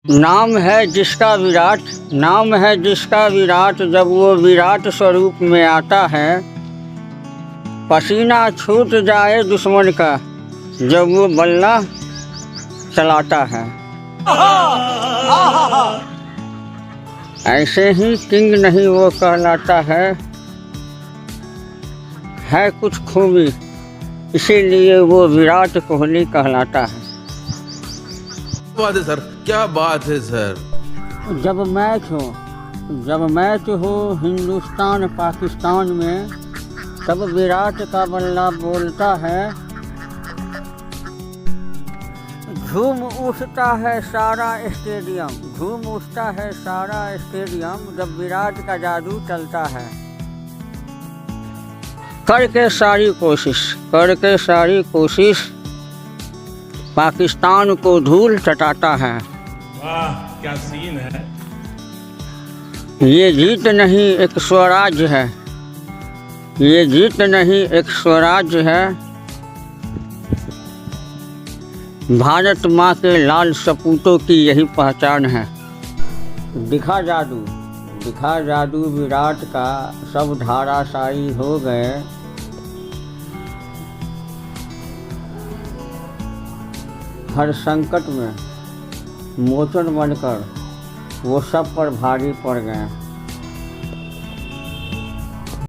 नाम है जिसका विराट, नाम है जिसका विराट, जब वो विराट स्वरूप में आता है, पसीना छूट जाए दुश्मन का जब वो बल्ला चलाता है। ऐसे ही किंग नहीं वो कहलाता है कुछ खूबी, इसीलिए वो विराट कोहली कहलाता है। बात है सर, क्या बात है सर। जब मैच हो हिंदुस्तान पाकिस्तान में, तब विराट का बल्ला बोलता है, झूम उठता है सारा स्टेडियम, झूम उठता है सारा स्टेडियम जब विराट का जादू चलता है। करके सारी कोशिश पाकिस्तान को धूल चटाता है। वाह क्या सीन है। ये जीत नहीं एक स्वराज है, ये जीत नहीं एक स्वराज है। भारत माँ के लाल सपूतों की यही पहचान है। दिखा जादू विराट का, सब धाराशायी हो गए। हर संकट में मोचन बनकर वो सब पर भारी पड़ गए।